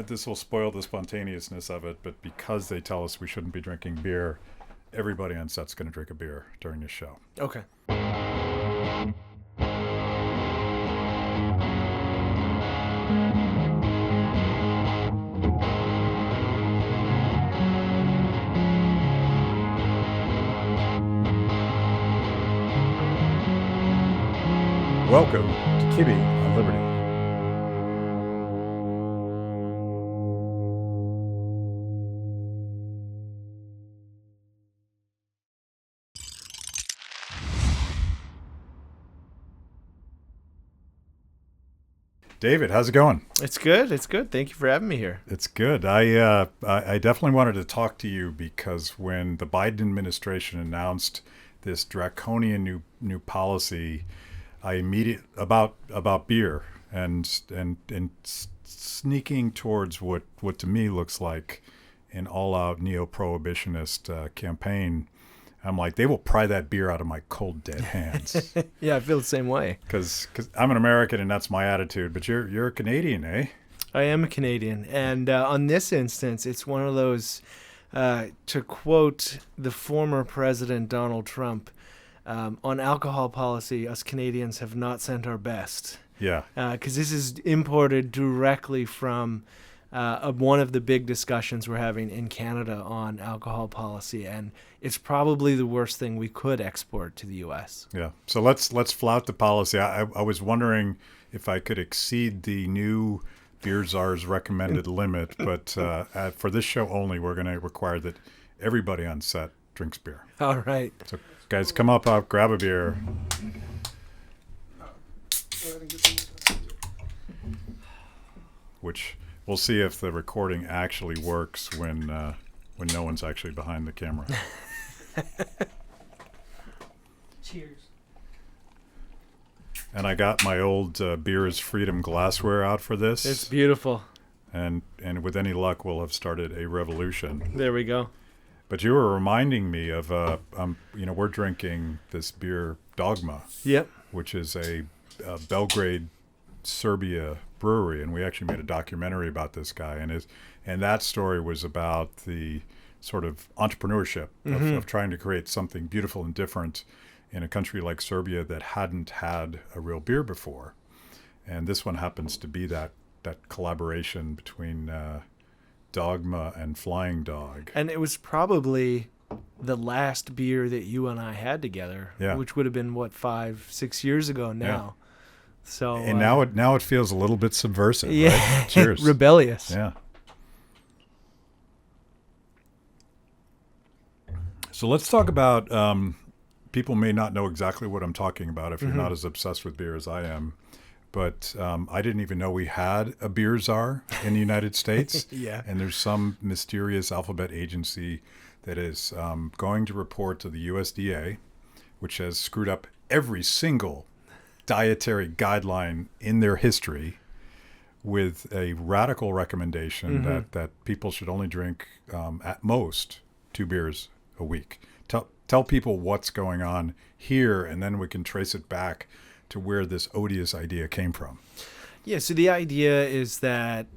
this will spoil the spontaneousness of it, but because they tell us we shouldn't be drinking beer, everybody on set's going to drink a beer during this show. Okay. Welcome to Kibbe on Liberty. David, how's it going? It's good. It's good. Thank you for having me here. It's good. I definitely wanted to talk to you because when the Biden administration announced this draconian new policy, I immediately about beer and sneaking towards what to me looks like an all-out neo-prohibitionist campaign. I'm like, they will pry that beer out of my cold, dead hands. Yeah, I feel the same way. Because I'm an American and that's my attitude. But you're a Canadian, eh? I am a Canadian. And on this instance, it's one of those, to quote the former President Donald Trump, on alcohol policy, us Canadians have not sent our best. Yeah. Because this is imported directly from one of the big discussions we're having in Canada on alcohol policy, and it's probably the worst thing we could export to the U.S. Yeah. So let's flout the policy. I was wondering if I could exceed the new beer czars recommended limit, but for this show only, we're going to require that everybody on set drinks beer. All right. So guys, come up, grab a beer. Which we'll see if the recording actually works when no one's actually behind the camera. Cheers. And I got my old Beer is Freedom glassware out for this. It's beautiful. And with any luck, we'll have started a revolution. There we go. But you were reminding me of, we're drinking this beer Dogma. Yep. Which is a Belgrade, Serbia brewery, and we actually made a documentary about this guy, and that story was about the sort of entrepreneurship of trying to create something beautiful and different in a country like Serbia that hadn't had a real beer before. And this one happens to be that collaboration between Dogma and Flying Dog. And it was probably the last beer that you and I had together, which would have been, 5-6 years ago now. Yeah. So and now it feels a little bit subversive. Yeah, right? Cheers. Rebellious. Yeah. So let's talk about. People may not know exactly what I'm talking about if you're not as obsessed with beer as I am, but I didn't even know we had a beer czar in the United States. Yeah. And there's some mysterious alphabet agency that is going to report to the USDA, which has screwed up every single dietary guideline in their history, with a radical recommendation that people should only drink at most 2 beers a week. Tell people what's going on here, and then we can trace it back to where this odious idea came from. Yeah, so the idea is that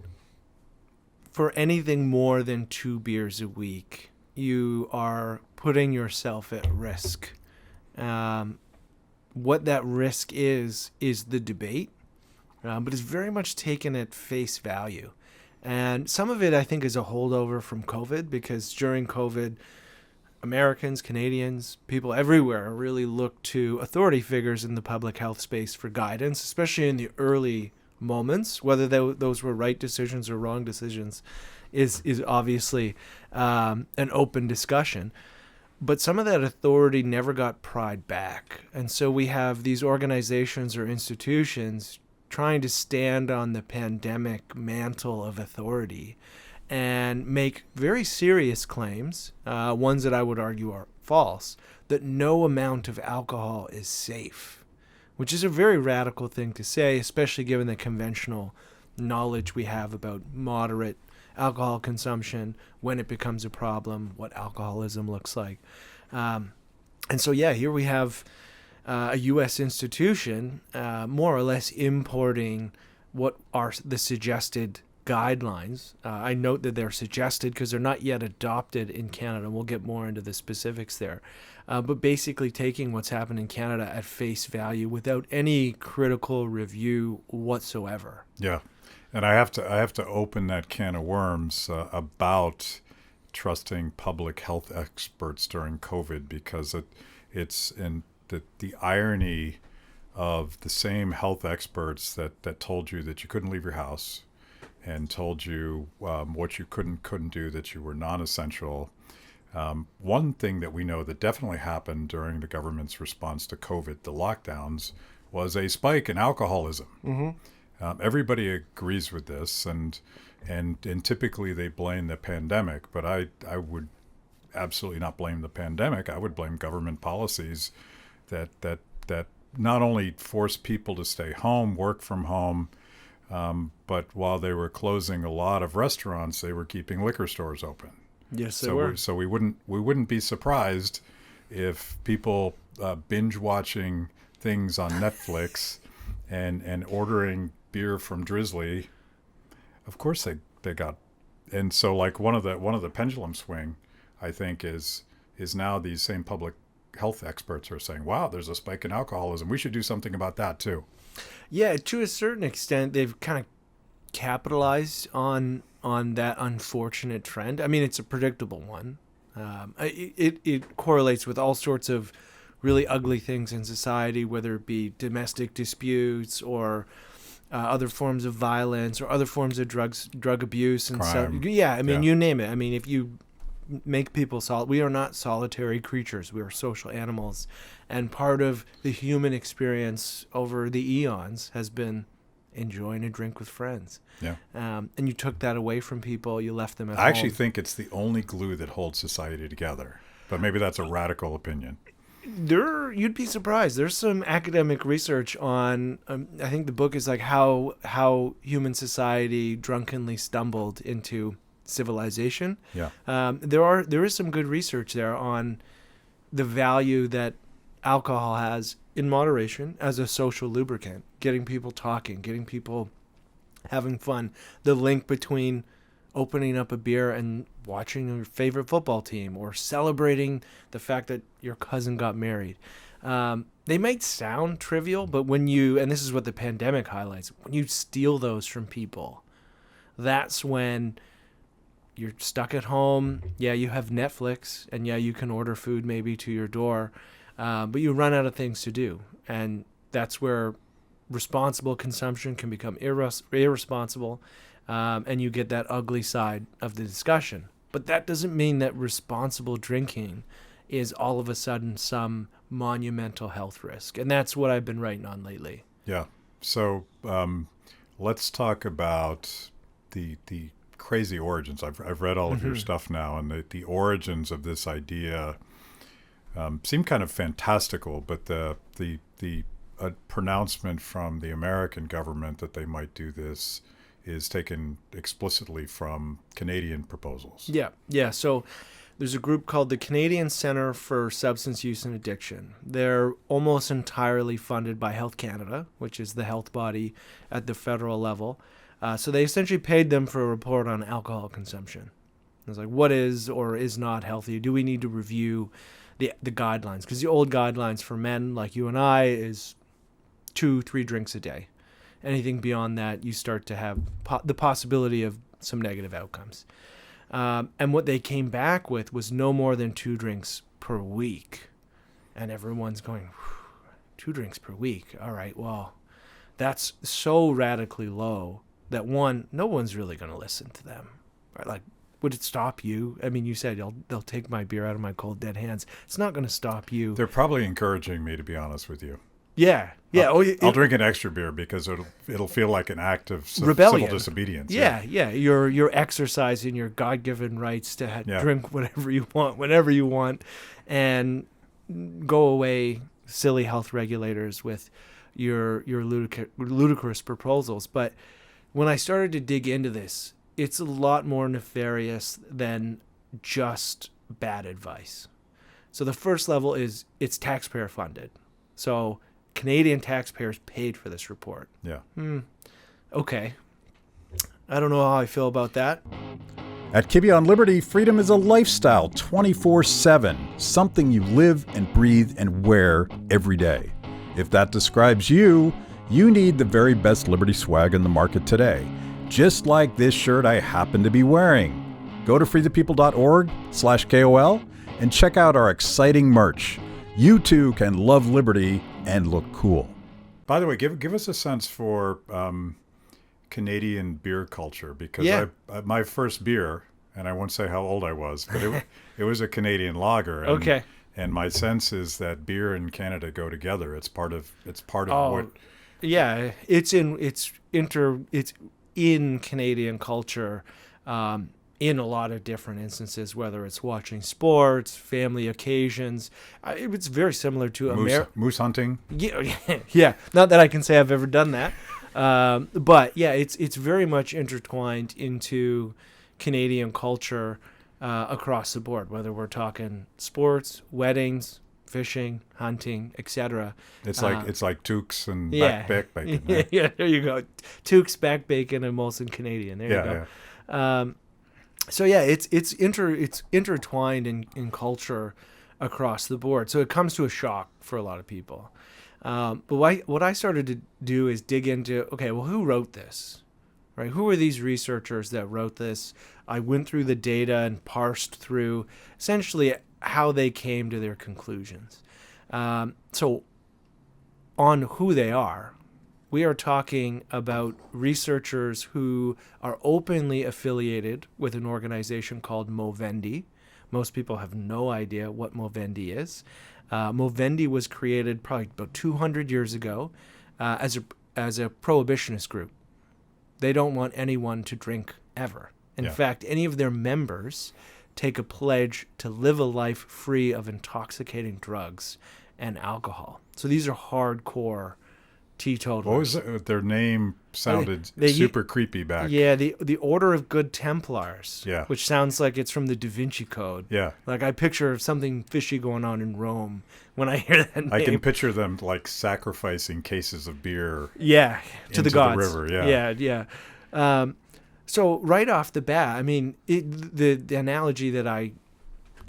for anything more than 2 beers a week, you are putting yourself at risk. What that risk is the debate, but it's very much taken at face value. And some of it, I think, is a holdover from COVID, because during COVID, Americans, Canadians, people everywhere really looked to authority figures in the public health space for guidance, especially in the early moments. Whether those were right decisions or wrong decisions is obviously an open discussion. But some of that authority never got pried back. And so we have these organizations or institutions trying to stand on the pandemic mantle of authority and make very serious claims, ones that I would argue are false, that no amount of alcohol is safe, which is a very radical thing to say, especially given the conventional knowledge we have about moderate alcohol consumption, when it becomes a problem, what alcoholism looks like. And so, here we have a U.S. institution more or less importing what are the suggested guidelines. I note that they're suggested because they're not yet adopted in Canada. We'll get more into the specifics there. But basically taking what's happened in Canada at face value without any critical review whatsoever. Yeah. And I have to open that can of worms about trusting public health experts during COVID, because it's in the irony of the same health experts that told you that you couldn't leave your house and told you what you couldn't do, that you were non-essential. One thing that we know that definitely happened during the government's response to COVID, the lockdowns, was a spike in alcoholism. Mm-hmm. Everybody agrees with this, and typically they blame the pandemic, but I would absolutely not blame the pandemic. I would blame government policies that not only forced people to stay home, work from home, but while they were closing a lot of restaurants, they were keeping liquor stores open. Yes, they were. So we wouldn't be surprised if people binge watching things on Netflix and ordering beer from Drizzly. Of course they got, and so like one of the pendulum swing, I think is now these same public health experts are saying, wow, there's a spike in alcoholism. We should do something about that too. Yeah, to a certain extent, they've kind of capitalized on that unfortunate trend. I mean, it's a predictable one. It correlates with all sorts of really ugly things in society, whether it be domestic disputes or other forms of violence or other forms of drug abuse and crime. So. Yeah, I mean, you name it. I mean, if you make people we are not solitary creatures. We are social animals, and part of the human experience over the eons has been enjoying a drink with friends. Yeah. And you took that away from people. You left them at home. I actually think it's the only glue that holds society together, but maybe that's a radical opinion. You'd be surprised. There's some academic research on. I think the book is like how human society drunkenly stumbled into civilization. Yeah. There is some good research there on the value that alcohol has in moderation as a social lubricant, getting people talking, getting people having fun, the link between opening up a beer and watching your favorite football team or celebrating the fact that your cousin got married. They might sound trivial, but when and this is what the pandemic highlights, when you steal those from people, that's when you're stuck at home. Yeah, you have Netflix, and yeah, you can order food maybe to your door, but you run out of things to do. And that's where responsible consumption can become irresponsible, and you get that ugly side of the discussion. But that doesn't mean that responsible drinking is all of a sudden some monumental health risk. And that's what I've been writing on lately. Yeah. So let's talk about the crazy origins. I've read all of your stuff now, and the origins of this idea seem kind of fantastical, but the pronouncement from the American government that they might do this is taken explicitly from Canadian proposals. Yeah. So there's a group called the Canadian Centre for Substance Use and Addiction. They're almost entirely funded by Health Canada, which is the health body at the federal level. So they essentially paid them for a report on alcohol consumption. It's like, what is or is not healthy? Do we need to review the guidelines? Because the old guidelines for men like you and I is 2-3 drinks a day. Anything beyond that, you start to have the possibility of some negative outcomes. And what they came back with was no more than 2 drinks per week. And everyone's going, 2 drinks per week? All right, well, that's so radically low that no one's really going to listen to them. Right? Like, would it stop you? I mean, you said they'll take my beer out of my cold, dead hands. It's not going to stop you. They're probably encouraging me, to be honest with you. Yeah. I'll drink an extra bear because it'll feel like an act of rebellion. Civil disobedience. Yeah. You're exercising your God-given rights to drink whatever you want, whenever you want, and go away, silly health regulators, with your ludicrous proposals. But when I started to dig into this, it's a lot more nefarious than just bad advice. So the first level is it's taxpayer funded. So Canadian taxpayers paid for this report. Yeah. Okay. I don't know how I feel about that. At Kibbe on Liberty, freedom is a lifestyle 24/7, something you live and breathe and wear every day. If that describes you, you need the very best Liberty swag in the market today, just like this shirt I happen to be wearing. Go to freethepeople.org/KOL and check out our exciting merch. You too can love Liberty and look cool. By the way, give us a sense for Canadian beer culture, because my first beer, and I won't say how old I was, but it was a Canadian lager. And, Okay. And my sense is that beer and Canada go together. It's part of what. Yeah, it's in Canadian culture, in a lot of different instances, whether it's watching sports, family occasions. It's very similar to moose hunting. Yeah. Not that I can say I've ever done that, but yeah, it's very much intertwined into Canadian culture across the board. Whether we're talking sports, weddings, fishing, hunting, etc. It's like Tukes and back bacon. Yeah, there you go. Tukes, back bacon, and Molson Canadian. There you go. Yeah. So yeah, it's intertwined in culture across the board. So it comes to a shock for a lot of people. But what I started to do is dig into, okay, well, who wrote this? Right? Who are these researchers that wrote this? I went through the data and parsed through essentially how they came to their conclusions. So on who they are, we are talking about researchers who are openly affiliated with an organization called Movendi. Most people have no idea what Movendi is. Movendi was created probably about 200 years ago as a prohibitionist group. They don't want anyone to drink ever. In fact, any of their members take a pledge to live a life free of intoxicating drugs and alcohol. So these are hardcore teetotalers. What was their name? Sounded super creepy back. Yeah, the Order of Good Templars. Yeah. Which sounds like it's from the Da Vinci Code. Yeah. Like I picture something fishy going on in Rome when I hear that name. I can picture them like sacrificing cases of beer. Yeah, to the gods. The river. Yeah. So right off the bat, I mean, the analogy that I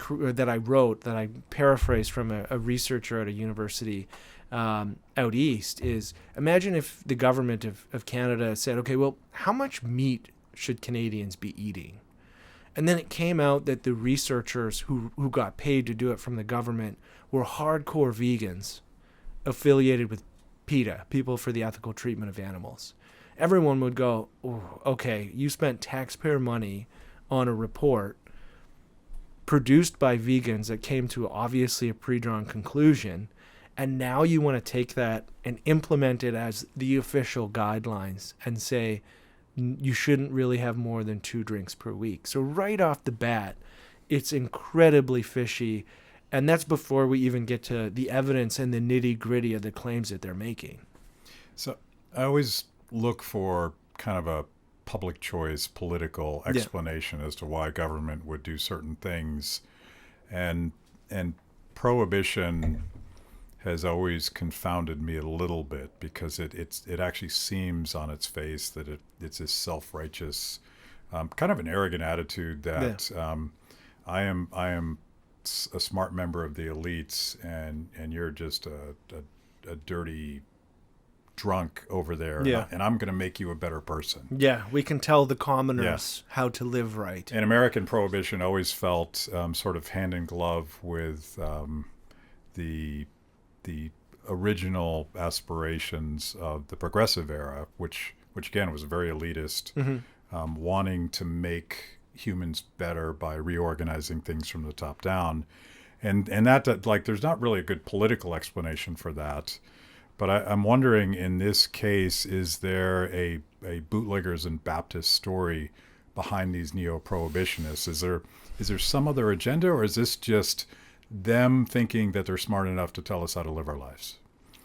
wrote, that I paraphrased from a researcher at a university out east, is imagine if the government of Canada said, okay, well, how much meat should Canadians be eating? And then it came out that the researchers who got paid to do it from the government were hardcore vegans affiliated with PETA, People for the Ethical Treatment of Animals. Everyone would go, oh, okay, you spent taxpayer money on a report produced by vegans that came to obviously a pre-drawn conclusion, and now you want to take that and implement it as the official guidelines and say you shouldn't really have more than 2 drinks per week. So right off the bat, it's incredibly fishy, and that's before we even get to the evidence and the nitty-gritty of the claims that they're making. So I always look for kind of a public choice political explanation as to why government would do certain things, and prohibition has always confounded me a little bit, because it actually seems on its face that it's a self-righteous kind of an arrogant attitude that I am a smart member of the elites, and you're just a dirty drunk over there, and I'm going to make you a better person. Yeah, we can tell the commoners how to live right. And American prohibition always felt sort of hand in glove with the original aspirations of the progressive era, which again was very elitist, wanting to make humans better by reorganizing things from the top down, and that like there's not really a good political explanation for that. But I'm wondering, in this case, is there a bootleggers and Baptist story behind these neo-prohibitionists? Is there some other agenda, or is this just them thinking that they're smart enough to tell us how to live our lives?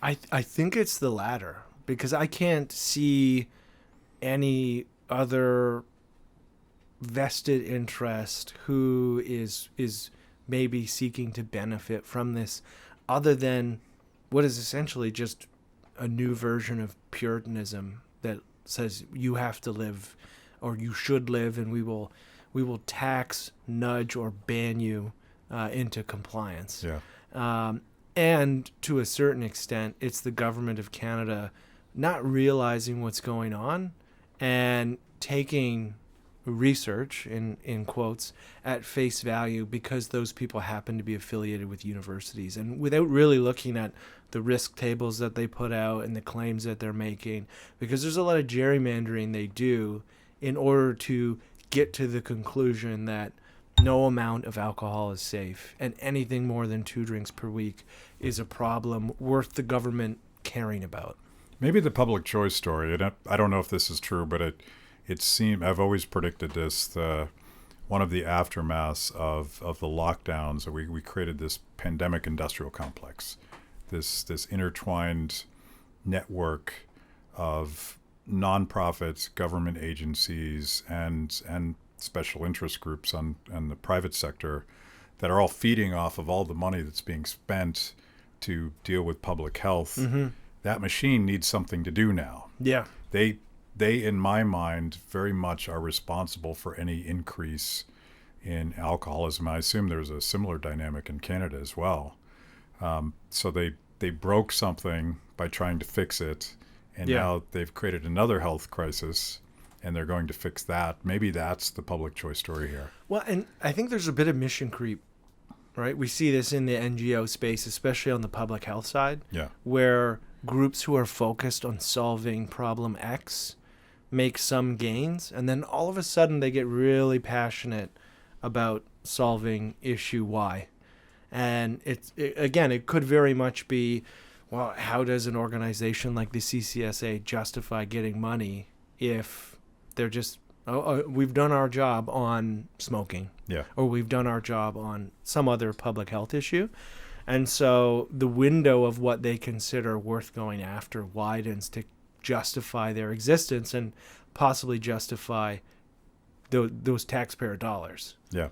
I think it's the latter, because I can't see any other vested interest who is maybe seeking to benefit from this, other than what is essentially just a new version of Puritanism that says you have to live or you should live, and we will tax, nudge, or ban you into compliance. Yeah. And to a certain extent, it's the government of Canada not realizing what's going on and taking research, in quotes, at face value because those people happen to be affiliated with universities, and without really looking at the risk tables that they put out and the claims that they're making, because there's a lot of gerrymandering they do in order to get to the conclusion that no amount of alcohol is safe, and anything more than 2 drinks per week is a problem worth the government caring about. Maybe the public choice story, and I don't know if this is true, but it seemed, I've always predicted this, one of the aftermaths of the lockdowns, we created this pandemic industrial complex, this intertwined network of nonprofits, government agencies, and special interest groups and the private sector that are all feeding off of all the money that's being spent to deal with public health. Mm-hmm. That machine needs something to do now. Yeah. They, in my mind, very much are responsible for any increase in alcoholism. I assume there's a similar dynamic in Canada as well. So they broke something by trying to fix it, and now they've created another health crisis, and they're going to fix that. Maybe that's the public choice story here. Well, and I think there's a bit of mission creep, right? We see this in the NGO space, especially on the public health side, where groups who are focused on solving problem X make some gains, and then all of a sudden they get really passionate about solving issue Y. And it could very much be, well, how does an organization like the CCSA justify getting money if they're just, we've done our job on smoking, or we've done our job on some other public health issue. And so the window of what they consider worth going after widens to justify their existence and possibly justify those taxpayer dollars. Yeah.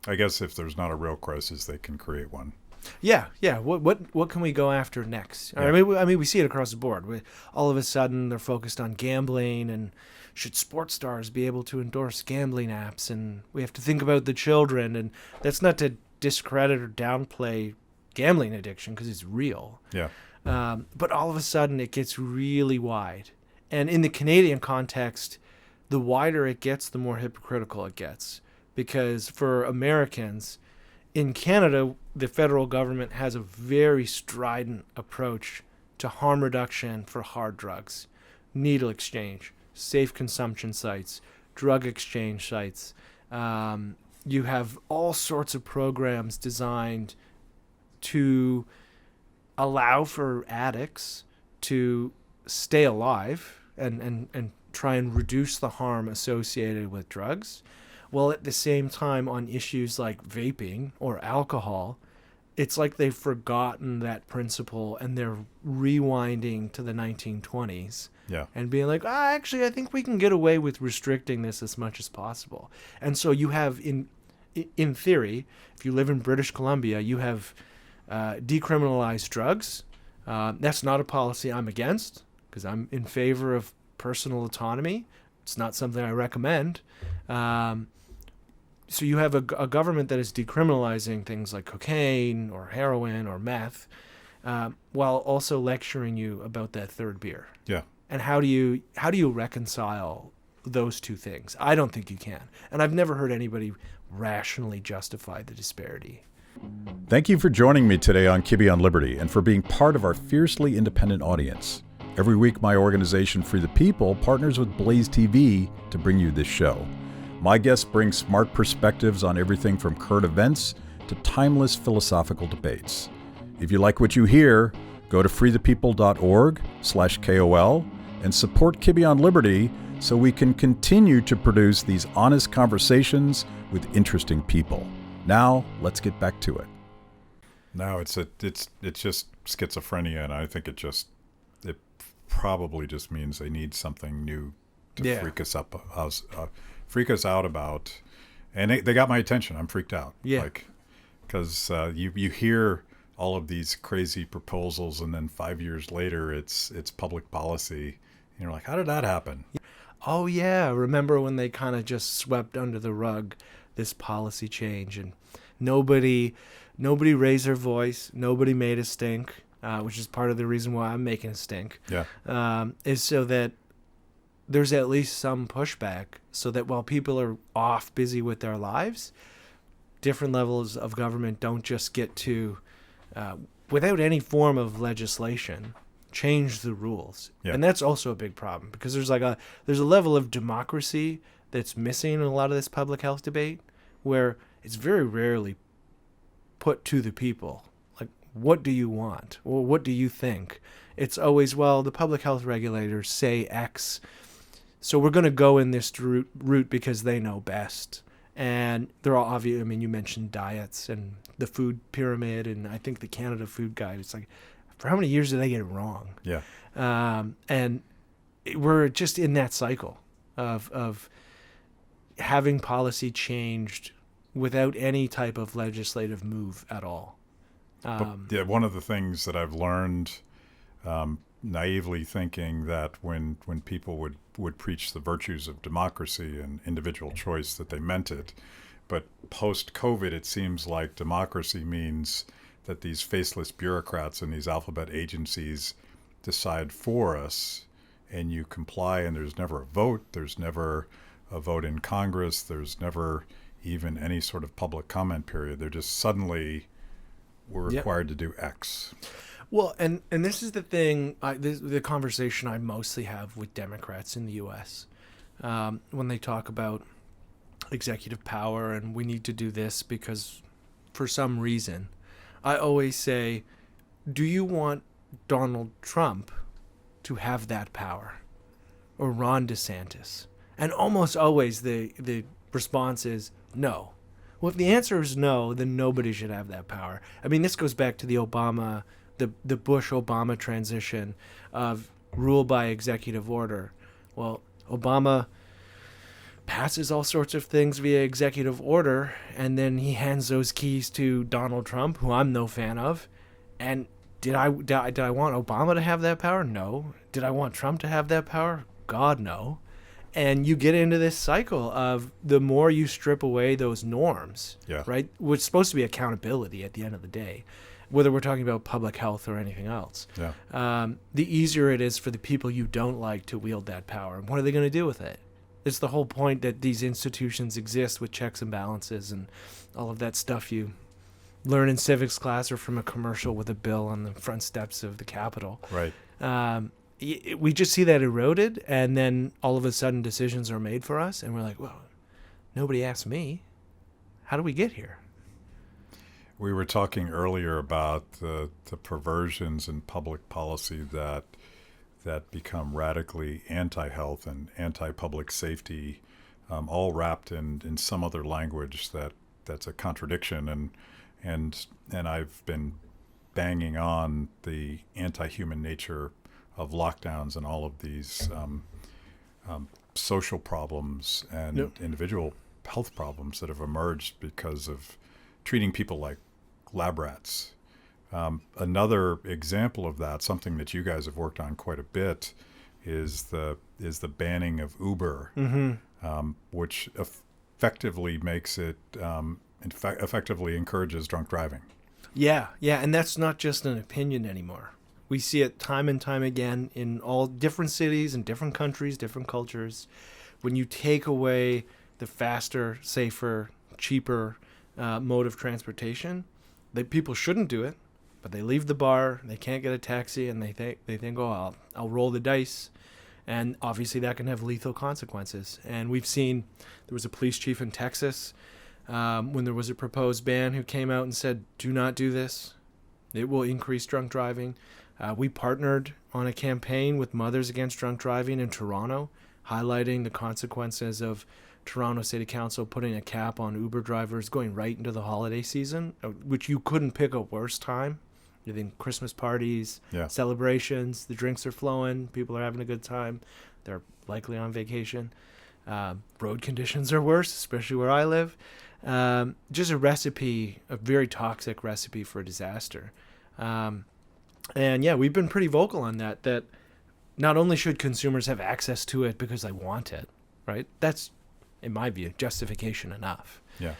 I guess if there's not a real crisis, they can create one. Yeah. What can we go after next? Yeah. I mean, we see it across the board. All of a sudden, they're focused on gambling, and should sports stars be able to endorse gambling apps? And we have to think about the children. And that's not to discredit or downplay gambling addiction, because it's real. Yeah. But all of a sudden, it gets really wide. And in the Canadian context, the wider it gets, the more hypocritical it gets. Because for Americans, in Canada, the federal government has a very strident approach to harm reduction for hard drugs, needle exchange, safe consumption sites, drug exchange sites. You have all sorts of programs designed to allow for addicts to stay alive and try and reduce the harm associated with drugs. Well, at the same time, on issues like vaping or alcohol, it's like they've forgotten that principle, and they're rewinding to the 1920s and being like, actually, I think we can get away with restricting this as much as possible. And so you have, in theory, if you live in British Columbia, you have decriminalized drugs. That's not a policy I'm against, because I'm in favor of personal autonomy. It's not something I recommend. So you have a government that is decriminalizing things like cocaine or heroin or meth, while also lecturing you about that third beer. Yeah. And how do you reconcile those two things? I don't think you can. And I've never heard anybody rationally justify the disparity. Thank you for joining me today on Kibbe on Liberty, and for being part of our fiercely independent audience. Every week, my organization, Free the People, partners with BlazeTV to bring you this show. My guests bring smart perspectives on everything from current events to timeless philosophical debates. If you like what you hear, go to freethepeople.org/KOL and support Kibbe on Liberty so we can continue to produce these honest conversations with interesting people. Now, let's get back to it. No, it's just schizophrenia, and I think it probably just means they need something new to freak us out about. And they got my attention. I'm freaked out. Yeah. Because you hear all of these crazy proposals, and then 5 years later, it's public policy. And you're like, how did that happen? oh yeah, remember when they kind of just swept under the rug this policy change, and nobody raised their voice, nobody made a stink, which is part of the reason why I'm making a stink. Yeah. Is so that there's at least some pushback, so that while people are off busy with their lives, different levels of government don't just get to, without any form of legislation, change the rules. Yeah. And that's also a big problem, because there's a level of democracy that's missing in a lot of this public health debate, where it's very rarely put to the people, like, what do you want, or what do you think? It's always, well, the public health regulators say X, so we're going to go in this route because they know best. And they're all obvious. I mean, you mentioned diets and the food pyramid, and I think the Canada Food Guide. It's like, for how many years did they get it wrong? Yeah. And we're just in that cycle of having policy changed without any type of legislative move at all. Yeah, one of the things that I've learned, naively thinking that when people would preach the virtues of democracy and individual choice, that they meant it. But post-COVID, it seems like democracy means that these faceless bureaucrats and these alphabet agencies decide for us, and you comply, and there's never a vote. There's never a vote in Congress. There's never even any sort of public comment period. They're just suddenly, we're required to do X. Well, and this is the thing, the conversation I mostly have with Democrats in the U.S. When they talk about executive power and we need to do this because for some reason, I always say, do you want Donald Trump to have that power, or Ron DeSantis? And almost always the response is no. Well, if the answer is no, then nobody should have that power. I mean, this goes back to the Bush-Obama transition of rule by executive order. Well, Obama passes all sorts of things via executive order, and then he hands those keys to Donald Trump, who I'm no fan of. And did I want Obama to have that power? No. Did I want Trump to have that power? God, no. And you get into this cycle of the more you strip away those norms, right? Which is supposed to be accountability at the end of the day, whether we're talking about public health or anything else. The easier it is for the people you don't like to wield that power. And what are they going to do with it? It's the whole point that these institutions exist with checks and balances and all of that stuff you learn in civics class or from a commercial with a bill on the front steps of the Capitol. Right. We just see that eroded, and then all of a sudden decisions are made for us, and we're like, well, nobody asked me. How do we get here? We were talking earlier about the perversions in public policy that become radically anti-health and anti-public safety, all wrapped in some other language that's a contradiction. And I've been banging on the anti-human nature of lockdowns and all of these social problems and individual health problems that have emerged because of treating people like lab rats. Another example of that, something that you guys have worked on quite a bit, is the banning of Uber, which effectively makes it effectively encourages drunk driving. Yeah, and that's not just an opinion anymore. We see it time and time again in all different cities and different countries, different cultures. When you take away the faster, safer, cheaper mode of transportation, people shouldn't do it, but they leave the bar, they can't get a taxi, and they think, oh, I'll roll the dice. And obviously that can have lethal consequences. And we've seen, there was a police chief in Texas when there was a proposed ban who came out and said, do not do this. It will increase drunk driving. We partnered on a campaign with Mothers Against Drunk Driving in Toronto, highlighting the consequences of Toronto City Council putting a cap on Uber drivers going right into the holiday season, which you couldn't pick a worse time. You think Christmas parties, celebrations, the drinks are flowing, people are having a good time, they're likely on vacation. Road conditions are worse, especially where I live. Just a very toxic recipe for disaster. And yeah, we've been pretty vocal on that not only should consumers have access to it because they want it, right? That's, in my view, justification enough. Yeah.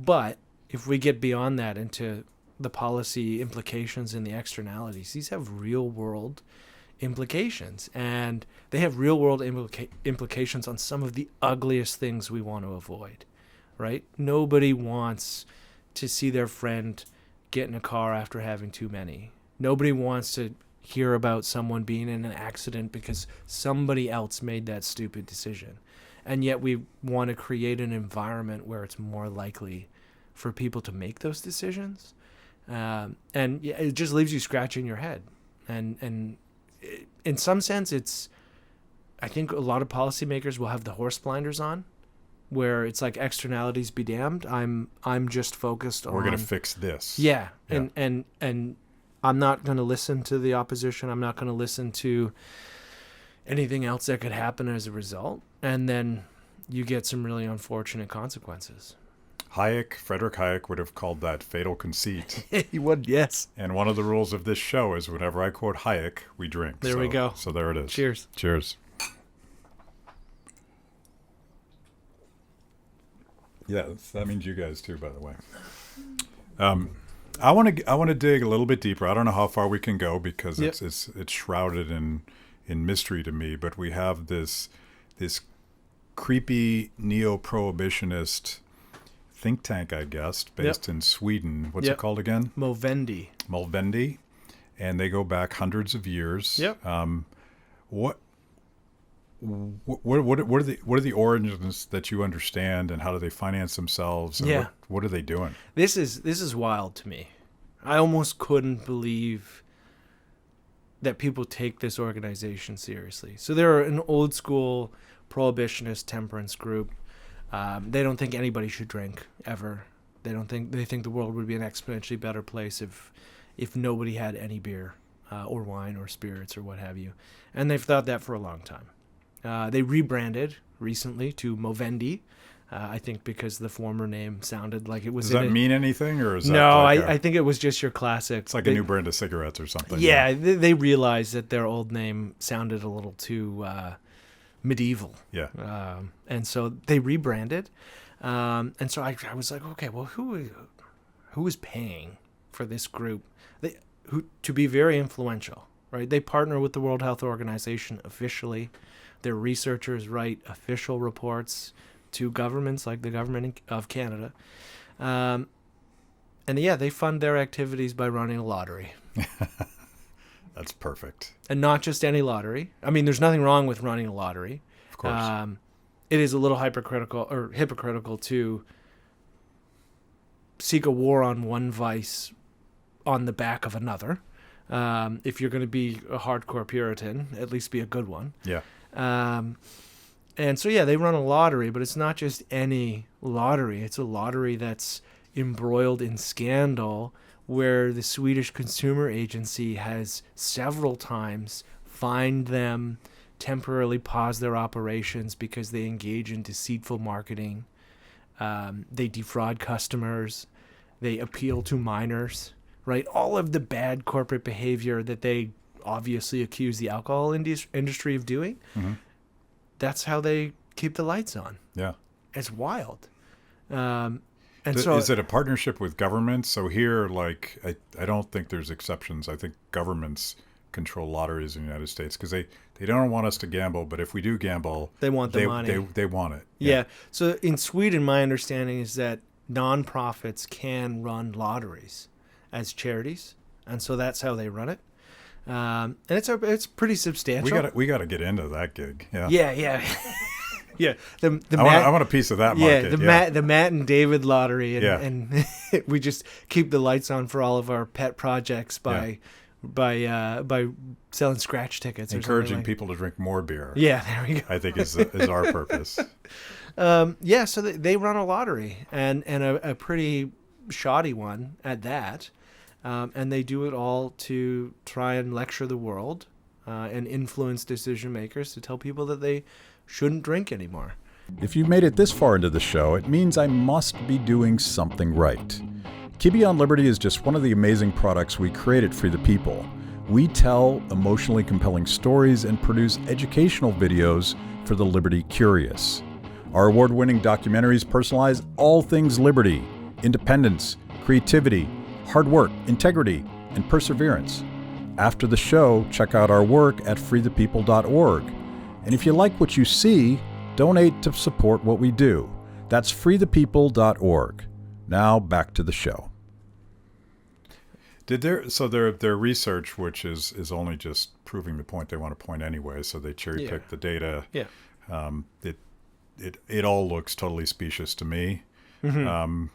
But if we get beyond that into the policy implications and the externalities, these have real world implications, and they have real world implications on some of the ugliest things we want to avoid, right? Nobody wants to see their friend get in a car after having too many. Nobody wants to hear about someone being in an accident because somebody else made that stupid decision. And yet we want to create an environment where it's more likely for people to make those decisions. And it just leaves you scratching your head. And in some sense, I think a lot of policymakers will have the horse blinders on, where it's like externalities be damned. I'm just focused on... We're going to fix this. Yeah. And I'm not going to listen to the opposition. I'm not going to listen to anything else that could happen as a result. And then you get some really unfortunate consequences. Frederick Hayek would have called that fatal conceit. He would, yes. And one of the rules of this show is whenever I quote Hayek, we drink. There we go. So there it is. Cheers. Cheers. Yeah, that means you guys too, by the way. I want to dig a little bit deeper. I don't know how far we can go because it's shrouded in mystery to me. But we have this creepy neo-prohibitionist think tank, I guess, based in Sweden. What's it called again? Movendi. And they go back hundreds of years. Yep. What are the origins that you understand, and how do they finance themselves? And what are they doing? This is wild to me. I almost couldn't believe that people take this organization seriously. So they're an old school prohibitionist temperance group. They don't think anybody should drink ever. They think the world would be an exponentially better place if nobody had any beer or wine or spirits or what have you. And they've thought that for a long time. They rebranded recently to Movendi, I think because the former name sounded like it was... Does that mean anything, or is that... No, I think it was just your classic... It's like a new brand of cigarettes or something. Yeah, they realized that their old name sounded a little too medieval. Yeah. And so they rebranded. And so I was like, okay, well, who is paying for this group to be very influential, right? They partner with the World Health Organization officially. Their researchers write official reports to governments like the government of Canada. And they fund their activities by running a lottery. That's perfect. And not just any lottery. I mean, there's nothing wrong with running a lottery. Of course. It is a little hypocritical to seek a war on one vice on the back of another. If you're going to be a hardcore Puritan, at least be a good one. Yeah. And so, they run a lottery, but it's not just any lottery. It's a lottery that's embroiled in scandal, where the Swedish Consumer Agency has several times fined them, temporarily paused their operations because they engage in deceitful marketing. They defraud customers. They appeal to minors, right? All of the bad corporate behavior that they obviously accuse the alcohol industry of doing. Mm-hmm. That's how they keep the lights on. Yeah. It's wild. Is it a partnership with governments? So here, I don't think there's exceptions. I think governments control lotteries in the United States because they don't want us to gamble, but if we do gamble, they want the money. They want it. Yeah. So in Sweden, my understanding is that nonprofits can run lotteries as charities, and so that's how they run it. And it's pretty substantial. We got to get into that gig. Yeah. Yeah. Yeah. I want a piece of that market. The Matt and David lottery, and we just keep the lights on for all of our pet projects by selling scratch tickets, encouraging people to drink more beer. Yeah, there we go. I think is our purpose. So they run a lottery and a pretty shoddy one at that. And they do it all to try and lecture the world and influence decision makers to tell people that they shouldn't drink anymore. If you've made it this far into the show, it means I must be doing something right. Kibbe on Liberty is just one of the amazing products we created for the people. We tell emotionally compelling stories and produce educational videos for the liberty curious. Our award-winning documentaries personalize all things liberty, independence, creativity, hard work, integrity, and perseverance. After the show, check out our work at freethepeople.org. And if you like what you see, donate to support what we do. That's freethepeople.org. Now back to the show. Their research, which is only just proving the point they want to point anyway, so they cherry pick the data. Yeah. It all looks totally specious to me. Mm-hmm.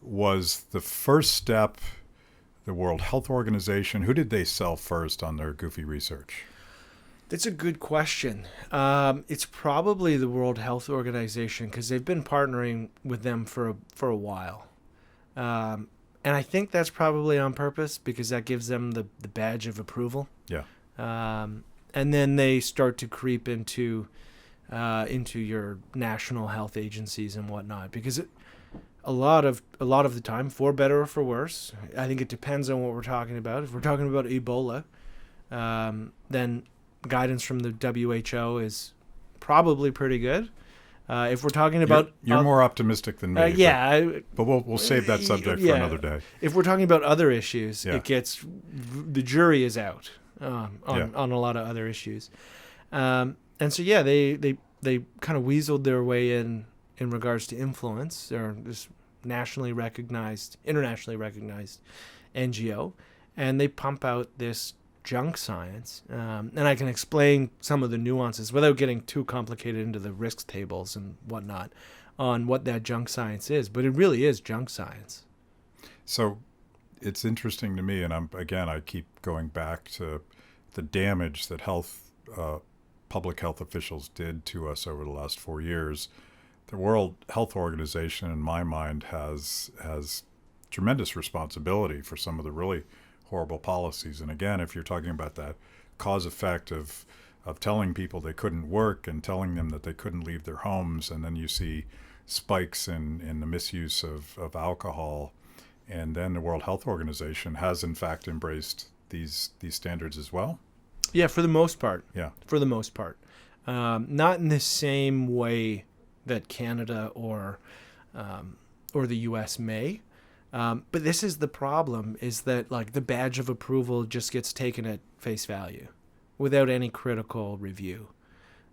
Was the first step the World Health Organization? Who did they sell first on their goofy research? That's a good question. It's probably the World Health Organization because they've been partnering with them for a while. And I think that's probably on purpose because that gives them the badge of approval. Yeah. And then they start to creep into your national health agencies and whatnot because a lot of the time, for better or for worse, I think it depends on what we're talking about. If we're talking about Ebola, then guidance from the WHO is probably pretty good. If we're talking about... You're more optimistic than me. Yeah. But we'll save that subject for another day. If we're talking about other issues, Yeah. the jury is out on a lot of other issues. And so, they kind of weaseled their way in regards to influence. They're this internationally recognized NGO, and they pump out this junk science, and I can explain some of the nuances without getting too complicated into the risk tables and whatnot on what that junk science is, but it really is junk science. So it's interesting to me, and I keep going back to the damage that public health officials did to us over the last 4 years. The World Health Organization, in my mind, has tremendous responsibility for some of the really horrible policies. And again, if you're talking about that cause effect of telling people they couldn't work and telling them that they couldn't leave their homes, and then you see spikes in the misuse of alcohol, and then the World Health Organization has in fact embraced these standards as well. Yeah, for the most part. Yeah. For the most part. Not in the same way that Canada or the U.S. may. But this is the problem, is that like the badge of approval just gets taken at face value without any critical review.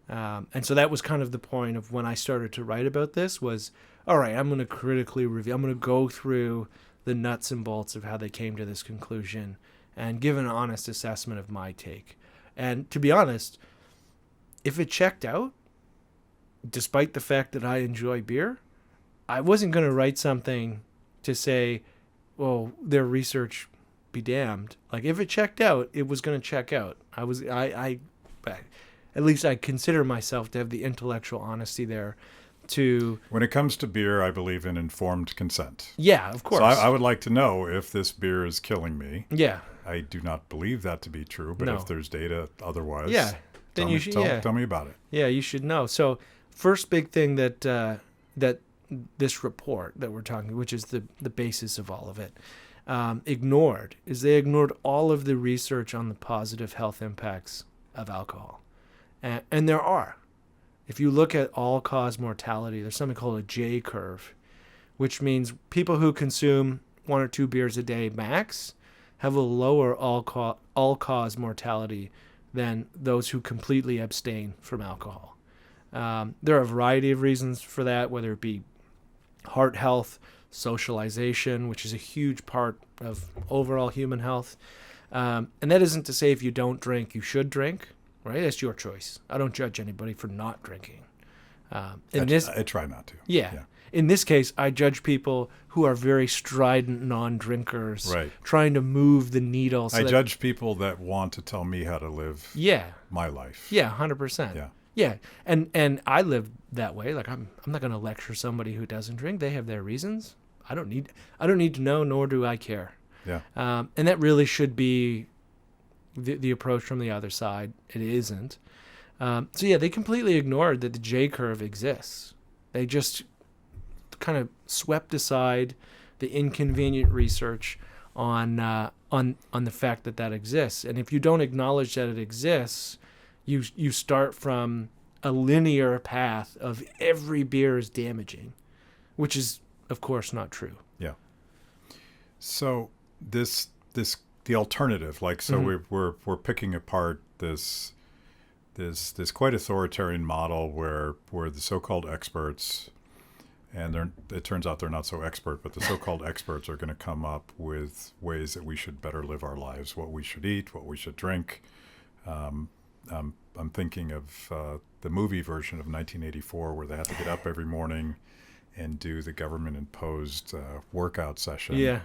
And so that was kind of the point of when I started to write about this was, all right, I'm going to critically review. I'm going to go through the nuts and bolts of how they came to this conclusion and give an honest assessment of my take. And to be honest, if it checked out, despite the fact that I enjoy beer, I wasn't going to write something to say, well, their research be damned. Like if it checked out, it was going to check out. At least I consider myself to have the intellectual honesty there to... When it comes to beer, I believe in informed consent. Yeah, of course. So I would like to know if this beer is killing me. Yeah. I do not believe that to be true, but if there's data otherwise, then you should tell me about it. Yeah, you should know. So first big thing that this report that we're talking, which is the basis of all of it, ignored all of the research on the positive health impacts of alcohol. And there are. If you look at all-cause mortality, there's something called a J curve, which means people who consume 1 or 2 beers a day max have a lower all-cause mortality than those who completely abstain from alcohol. There are a variety of reasons for that, whether it be heart health, socialization, which is a huge part of overall human health. And that isn't to say if you don't drink, you should drink, right? That's your choice. I don't judge anybody for not drinking. I try not to. Yeah. In this case, I judge people who are very strident non-drinkers, right, trying to move the needle. I judge people that want to tell me how to live my life. Yeah, 100%. Yeah. Yeah, and I live that way. Like I'm not going to lecture somebody who doesn't drink. They have their reasons. I don't need to know, nor do I care. Yeah. And that really should be the approach from the other side. It isn't. So yeah, they completely ignored that the J curve exists. They just kind of swept aside the inconvenient research on the fact that exists. And if you don't acknowledge that it exists, you start from a linear path of every beer is damaging, which is of course not true. Yeah. So the alternative, like, so we're picking apart this quite authoritarian model where the so-called experts, and it turns out they're not so expert, but the so-called experts are going to come up with ways that we should better live our lives, what we should eat, what we should drink. I'm thinking of the movie version of 1984 where they had to get up every morning and do the government-imposed workout session. Yeah.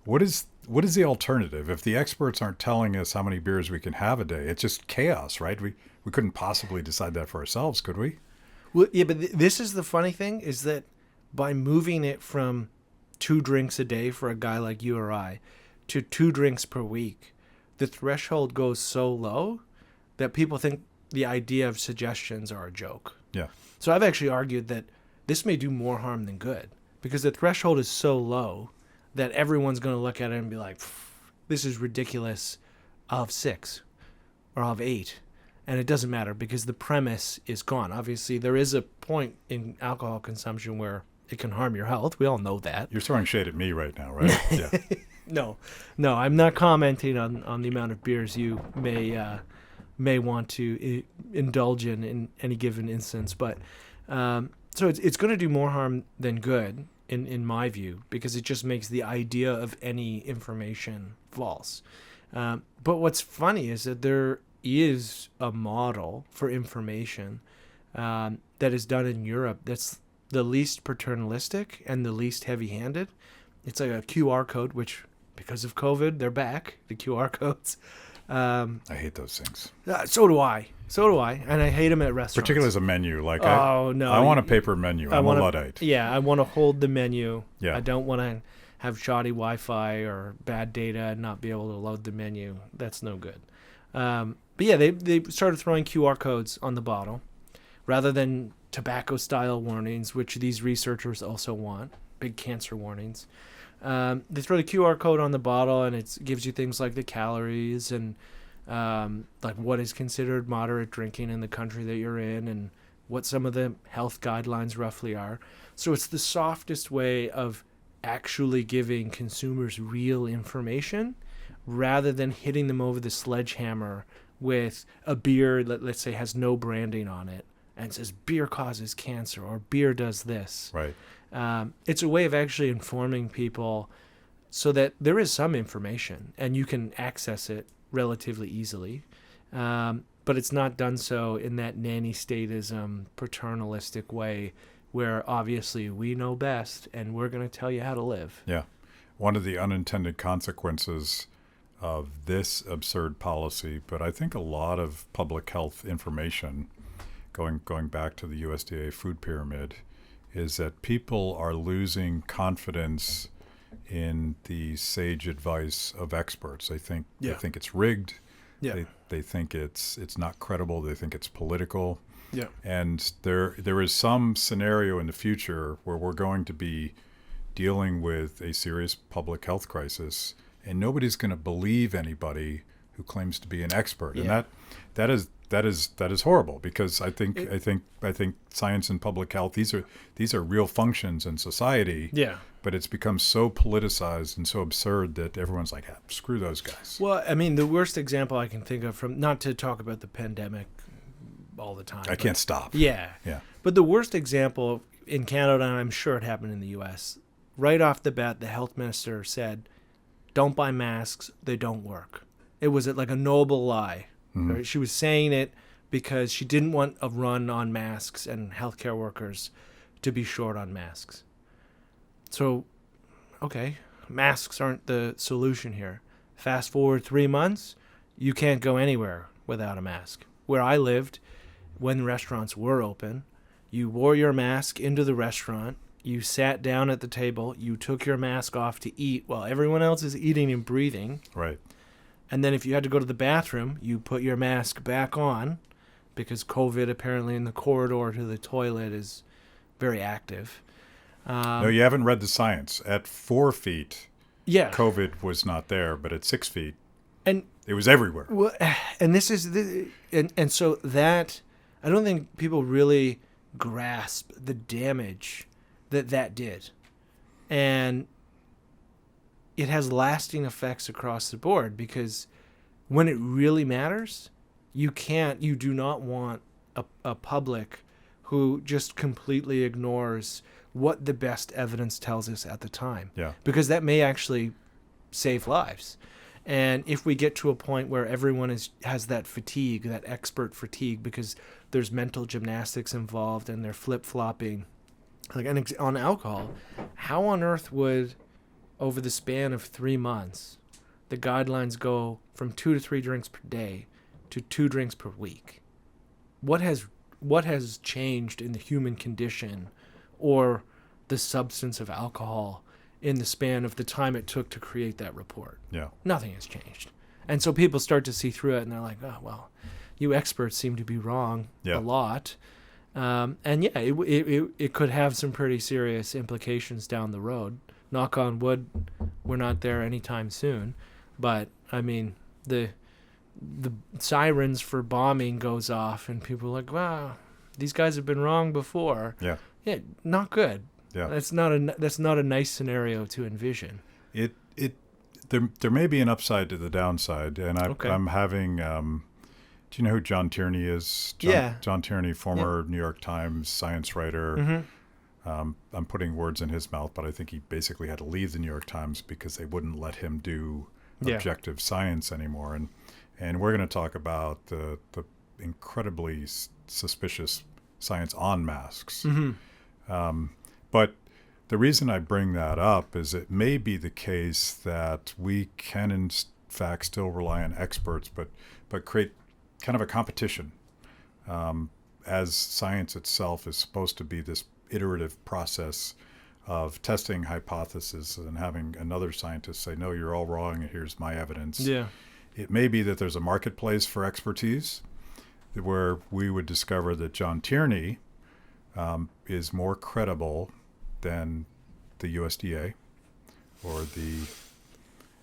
What is the alternative? If the experts aren't telling us how many beers we can have a day, it's just chaos, right? We couldn't possibly decide that for ourselves, could we? Well, yeah, but this is the funny thing, is that by moving it from 2 drinks a day for a guy like you or I to 2 drinks per week, the threshold goes so low that people think the idea of suggestions are a joke. Yeah. So I've actually argued that this may do more harm than good, because the threshold is so low that everyone's going to look at it and be like, this is ridiculous. I'll have 6 or I'll have 8. And it doesn't matter because the premise is gone. Obviously, there is a point in alcohol consumption where it can harm your health. We all know that. You're throwing shade at me right now, right? Yeah. No, I'm not commenting on the amount of beers you may want to indulge in any given instance. But so it's going to do more harm than good, in my view, because it just makes the idea of any information false. But what's funny is that there is a model for information that is done in Europe that's the least paternalistic and the least heavy-handed. It's like a QR code, which, because of COVID, they're back, the QR codes. I hate those things. So do I. And I hate them at restaurants. Particularly as a menu. Like, no. I want a paper menu. I'm a Luddite. Yeah, I want to hold the menu. Yeah. I don't want to have shoddy Wi-Fi or bad data and not be able to load the menu. That's no good. But yeah, they started throwing QR codes on the bottle rather than tobacco-style warnings, which these researchers also want, big cancer warnings. They throw the QR code on the bottle, and it gives you things like the calories and like what is considered moderate drinking in the country that you're in and what some of the health guidelines roughly are. So it's the softest way of actually giving consumers real information rather than hitting them over the sledgehammer with a beer that, let's say, has no branding on it and says beer causes cancer or beer does this. Right. It's a way of actually informing people so that there is some information and you can access it relatively easily. But it's not done so in that nanny-statism, paternalistic way where obviously we know best and we're going to tell you how to live. Yeah. One of the unintended consequences of this absurd policy, but I think a lot of public health information, going back to the USDA food pyramid, is that people are losing confidence in the sage advice of experts. They think it's rigged. Yeah. They think it's not credible. They think it's political. Yeah. And there is some scenario in the future where we're going to be dealing with a serious public health crisis, and nobody's going to believe anybody who claims to be an expert. Yeah. And that is horrible, because I think science and public health, these are real functions in society. Yeah. But it's become so politicized and so absurd that everyone's like, screw those guys. Well, I mean, the worst example I can think of, from not to talk about the pandemic all the time. I can't stop. Yeah. Yeah. But the worst example in Canada, and I'm sure it happened in the U.S., right off the bat, the health minister said, don't buy masks, they don't work. It was like a noble lie. Mm-hmm. Right? She was saying it because she didn't want a run on masks and healthcare workers to be short on masks. So, okay, masks aren't the solution here. Fast forward 3 months, you can't go anywhere without a mask. Where I lived, when restaurants were open, you wore your mask into the restaurant, you sat down at the table, you took your mask off to eat while everyone else is eating and breathing. Right. And then if you had to go to the bathroom, you put your mask back on, because COVID apparently in the corridor to the toilet is very active. No, you haven't read the science. At 4 feet, Yeah. COVID was not there, but at 6 feet, And it was everywhere. well, and this is and so that I don't think people really grasp the damage that did, and it has lasting effects across the board, because when it really matters, you do not want a public who just completely ignores what the best evidence tells us at the time. Yeah. Because that may actually save lives. And if we get to a point where everyone has that fatigue, that expert fatigue, because there's mental gymnastics involved and they're flip-flopping, like on alcohol, how on earth would, over the span of 3 months, the guidelines go from 2 to 3 drinks per day to 2 drinks per week? What has changed in the human condition or the substance of alcohol in the span of the time it took to create that report? Yeah. Nothing has changed. And so people start to see through it, and they're like, oh, well, you experts seem to be wrong a lot. And yeah, it could have some pretty serious implications down the road. Knock on wood, we're not there anytime soon. But, I mean, the sirens for bombing goes off, and people are like, wow, these guys have been wrong before. Yeah. Yeah, not good. Yeah. That's not a nice scenario to envision. There may be an upside to the downside, and I'm having. Do you know who John Tierney is? John Tierney, former New York Times science writer. Mm-hmm. I'm putting words in his mouth, but I think he basically had to leave the New York Times because they wouldn't let him do objective science anymore. And we're going to talk about the incredibly suspicious science on masks. Mm-hmm. But the reason I bring that up is it may be the case that we can, in fact, still rely on experts, but create kind of a competition, as science itself is supposed to be this iterative process of testing hypotheses and having another scientist say, no, you're all wrong, and here's my evidence. Yeah. It may be that there's a marketplace for expertise where we would discover that John Tierney is more credible than the USDA or the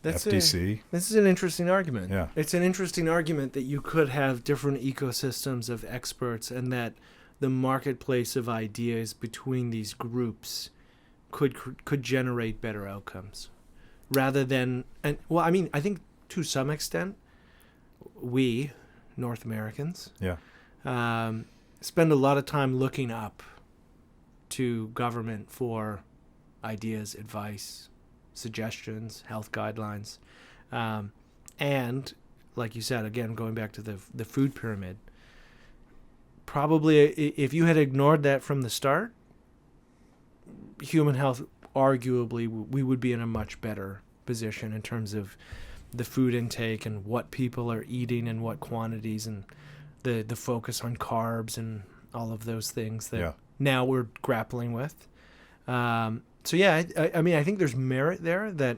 FTC. This is an interesting argument. Yeah. It's an interesting argument that you could have different ecosystems of experts, and that the marketplace of ideas between these groups could generate better outcomes, rather than I think to some extent we North Americans spend a lot of time looking up to government for ideas, advice, suggestions, health guidelines, and like you said, again, going back to the food pyramid, probably if you had ignored that from the start, human health, arguably, we would be in a much better position in terms of the food intake and what people are eating and what quantities, and the focus on carbs and all of those things that now we're grappling with. So yeah, I mean, I think there's merit there that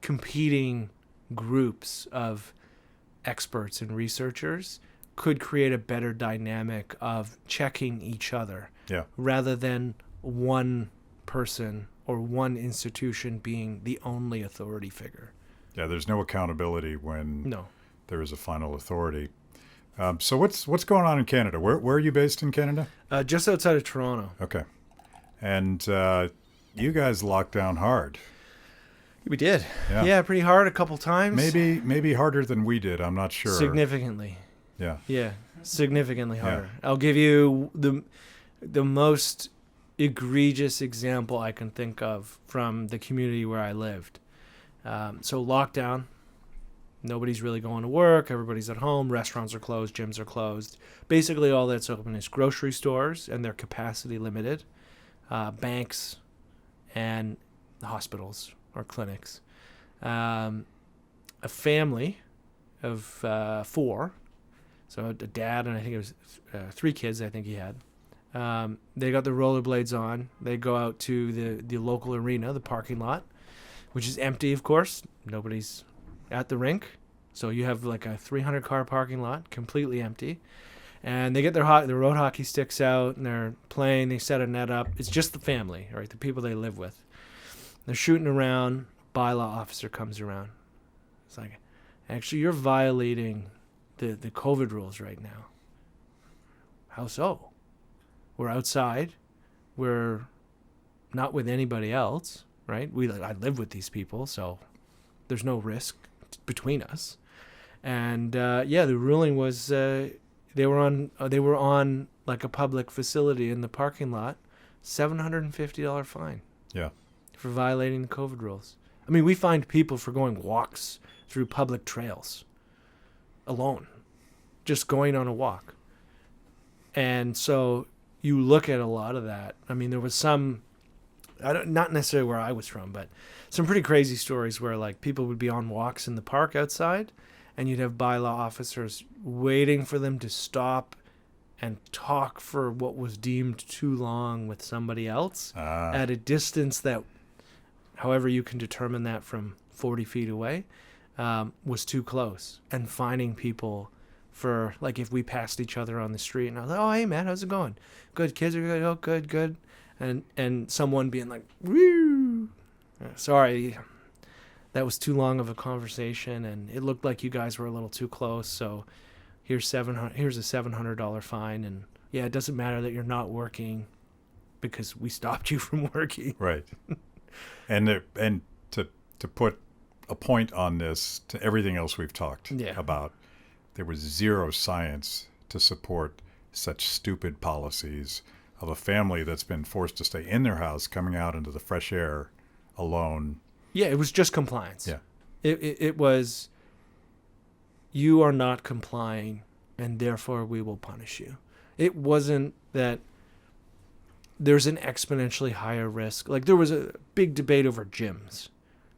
competing groups of experts and researchers could create a better dynamic of checking each other, rather than one person or one institution being the only authority figure. Yeah, there's no accountability when there is a final authority. So what's going on in Canada? Where are you based in Canada? Just outside of Toronto. Okay. And you guys locked down hard. We did. Yeah, pretty hard a couple times. Maybe harder than we did. I'm not sure. Significantly. Yeah. Yeah, significantly harder. Yeah. I'll give you the most egregious example I can think of from the community where I lived. So lockdown. Nobody's really going to work. Everybody's at home. Restaurants are closed. Gyms are closed. Basically, all that's open is grocery stores, and they're capacity limited. Banks and hospitals or clinics. A family of 4, so a dad and I think it was 3 kids I think he had. They got the rollerblades on. They go out to the local arena, the parking lot, which is empty, of course. Nobody's at the rink. So you have like a 300-car parking lot, completely empty. And they get their road hockey sticks out, and they're playing. They set a net up. It's just the family, right? The people they live with. They're shooting around, bylaw officer comes around. It's like, actually, you're violating the COVID rules right now. How so? We're outside. We're not with anybody else, right? I live with these people, so there's no risk between us. And the ruling was they were on like a public facility in the parking lot, $750 fine. Yeah. For violating the COVID rules. I mean, we find people for going walks through public trails alone, just going on a walk. And so you look at a lot of that. I mean, there was some, not necessarily where I was from, but some pretty crazy stories where like people would be on walks in the park outside, and you'd have bylaw officers waiting for them to stop and talk for what was deemed too long with somebody else at a distance that, however you can determine that from 40 feet away, was too close, and finding people for, like, if we passed each other on the street and I was like, oh, hey, man, how's it going? Good, kids are good. Oh, good, good. And someone being like, woo, sorry, that was too long of a conversation, and it looked like you guys were a little too close, so here's a $700 fine, and yeah, it doesn't matter that you're not working because we stopped you from working. Right. And to put a point on this to everything else we've talked about, there was zero science to support such stupid policies of a family that's been forced to stay in their house, coming out into the fresh air alone. Yeah, it was just compliance. Yeah. It was, you are not complying, and therefore we will punish you. It wasn't that there's an exponentially higher risk. Like, there was a big debate over gyms,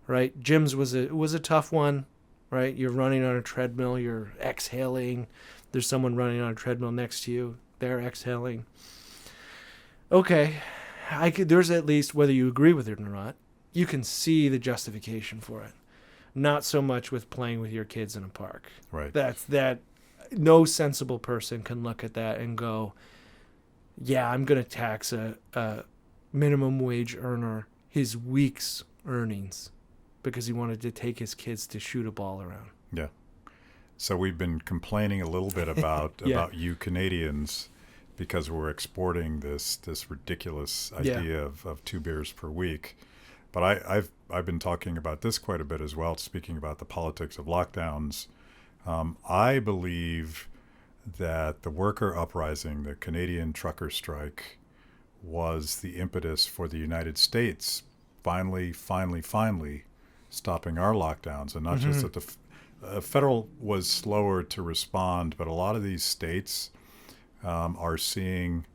right? Gyms was a tough one, right? You're running on a treadmill, you're exhaling. There's someone running on a treadmill next to you, they're exhaling. Okay, there's at least, whether you agree with it or not, you can see the justification for it. Not so much with playing with your kids in a park. Right. That no sensible person can look at that and go, yeah, I'm going to tax a minimum wage earner his week's earnings because he wanted to take his kids to shoot a ball around. Yeah. So we've been complaining a little bit about you Canadians because we're exporting this ridiculous idea of 2 beers per week. But I've been talking about this quite a bit as well, speaking about the politics of lockdowns. I believe that the worker uprising, the Canadian trucker strike, was the impetus for the United States finally stopping our lockdowns. And not just that the federal was slower to respond, but a lot of these states are seeing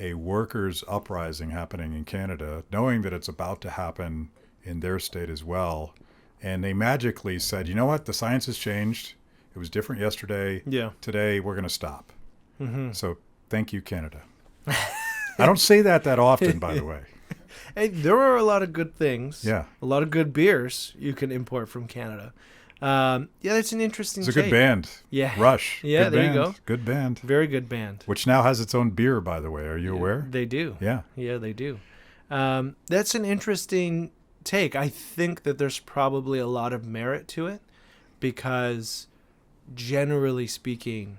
a workers' uprising happening in Canada, knowing that it's about to happen in their state as well. And they magically said, you know what, the science has changed. It was different yesterday. Yeah. Today, we're going to stop. So thank you, Canada. I don't say that often, by the way. Hey, there are a lot of good things. Yeah. A lot of good beers you can import from Canada. That's an interesting It's a good band. Yeah. Rush. Yeah, good there band. you go. Good band. Very good band. Which now has its own beer, by the way. Are you aware? They do. Yeah. Yeah, they do. That's an interesting take. I think that there's probably a lot of merit to it because, generally speaking,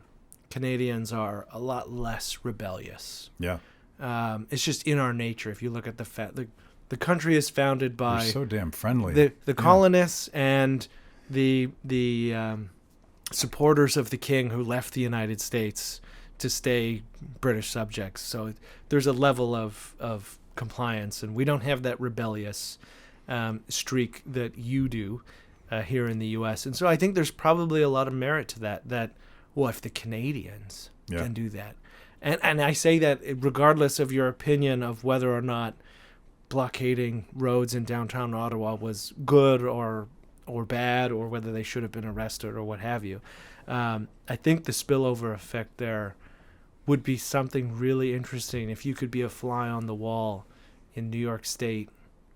Canadians are a lot less rebellious. Yeah. It's just in our nature. If you look at the country is founded by... We're so damn friendly. The colonists and the supporters of the king who left the United States to stay British subjects. So there's a level of compliance, and we don't have that rebellious streak that you do here in the U.S. And so I think there's probably a lot of merit to that, well, if the Canadians can do that. And I say that regardless of your opinion of whether or not blockading roads in downtown Ottawa was good or bad, or whether they should have been arrested or what have you. I think the spillover effect there would be something really interesting if you could be a fly on the wall in New York State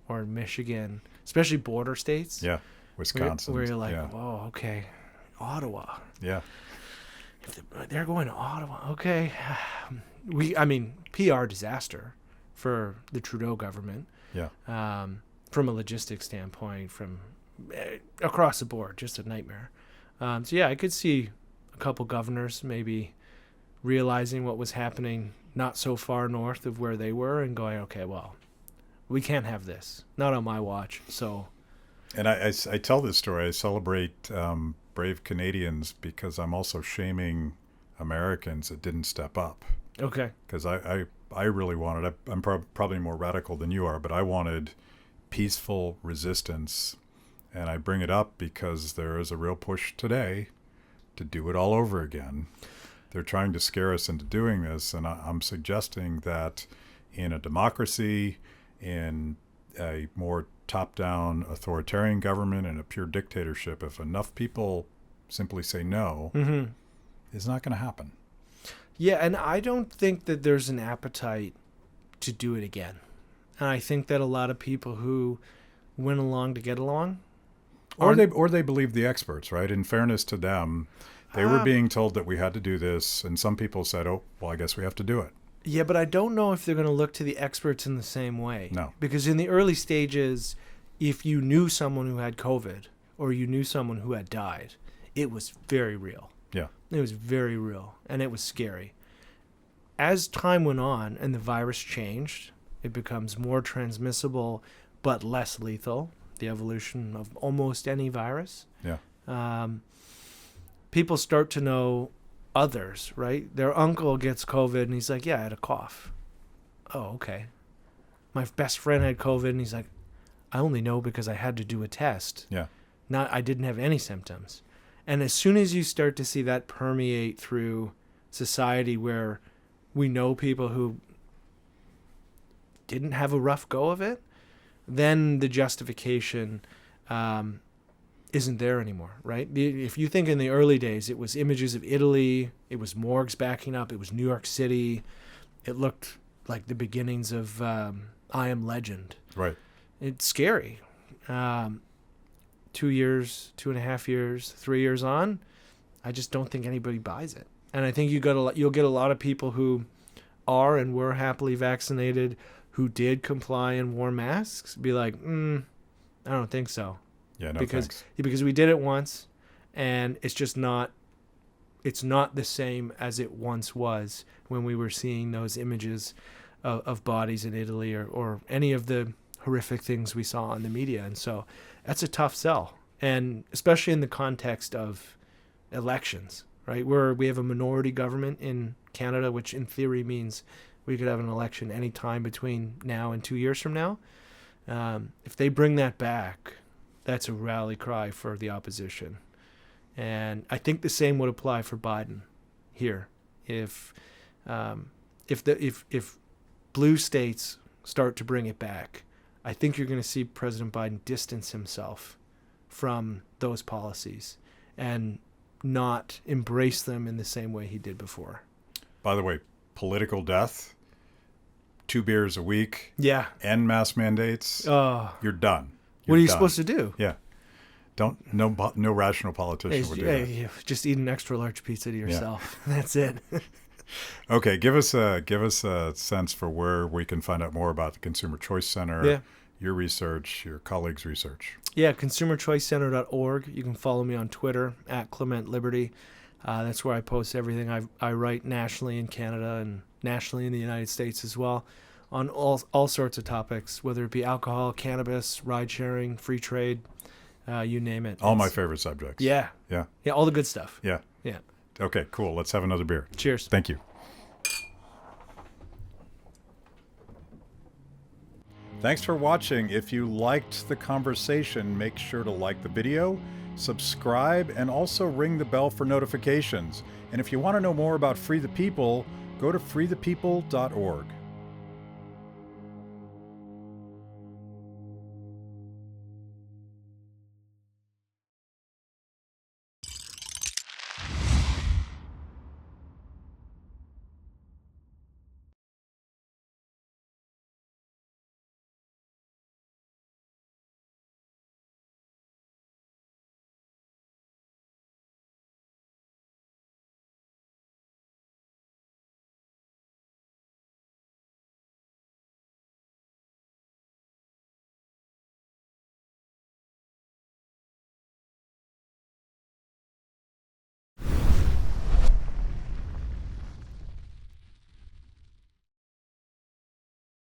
or in Michigan, especially border states. Yeah, Wisconsin. Where you're like, whoa, okay, Ottawa. Yeah. They're going to Ottawa. Okay. PR disaster for the Trudeau government. Yeah. from a logistics standpoint, from across the board, just a nightmare. So yeah, I could see a couple governors maybe realizing what was happening not so far north of where they were and going, okay, well, we can't have this. Not on my watch. So, and I tell this story. I celebrate brave Canadians because I'm also shaming Americans that didn't step up. Okay. Because I really wanted, I'm probably more radical than you are, but I wanted peaceful resistance. And I bring it up because there is a real push today to do it all over again. They're trying to scare us into doing this. And I'm suggesting that in a democracy, in a more top-down authoritarian government, and a pure dictatorship, if enough people simply say no, it's not going to happen. Yeah, and I don't think that there's an appetite to do it again. And I think that a lot of people who went along to get along, or they believe the experts, right? In fairness to them, they were being told that we had to do this, and some people said, oh, well, I guess we have to do it. Yeah, but I don't know if they're going to look to the experts in the same way. No. Because in the early stages, if you knew someone who had COVID or you knew someone who had died, it was very real. Yeah. It was very real, and it was scary. As time went on and the virus changed, it becomes more transmissible but less lethal, the evolution of almost any virus. Yeah. People start to know others, right? Their uncle gets COVID and he's like, yeah, I had a cough. Oh, okay. My best friend had COVID and he's like, I only know because I had to do a test. Yeah. I didn't have any symptoms. And as soon as you start to see that permeate through society where we know people who didn't have a rough go of it, then the justification isn't there anymore, right? If you think in the early days, it was images of Italy, it was morgues backing up, it was New York City, it looked like the beginnings of I Am Legend. Right. It's scary. 2 years, 2.5 years, 3 years on, I just don't think anybody buys it. And I think you'll get a lot of people who are and were happily vaccinated, who did comply and wore masks, be like, I don't think so. Yeah, no because thanks. We did it once, and it's not the same as it once was when we were seeing those images of bodies in Italy or any of the horrific things we saw on the media. And so that's a tough sell, and especially in the context of elections, right? Where we have a minority government in Canada, which in theory means we could have an election any time between now and 2 years from now. If they bring that back, that's a rally cry for the opposition. And I think the same would apply for Biden here. If blue states start to bring it back, I think you're going to see President Biden distance himself from those policies and not embrace them in the same way he did before. By the way, political death, 2 beers a week, and mask mandates, you're done. What are you supposed to do? Yeah. No rational politician would do that. Just eat an extra large pizza to yourself. Yeah. That's it. Okay, give us a sense for where we can find out more about the Consumer Choice Center, your research, your colleagues' research. Yeah, consumerchoicecenter.org. You can follow me on Twitter @ClementLiberty. That's where I post everything I write nationally in Canada and nationally in the United States as well, on all sorts of topics, whether it be alcohol, cannabis, ride sharing, free trade, you name it. All my favorite subjects. Yeah, all the good stuff. Yeah. Okay, cool. Let's have another beer. Cheers. Thank you. Thanks for watching. If you liked the conversation, make sure to like the video, subscribe, and also ring the bell for notifications. And if you want to know more about Free the People, go to freethepeople.org.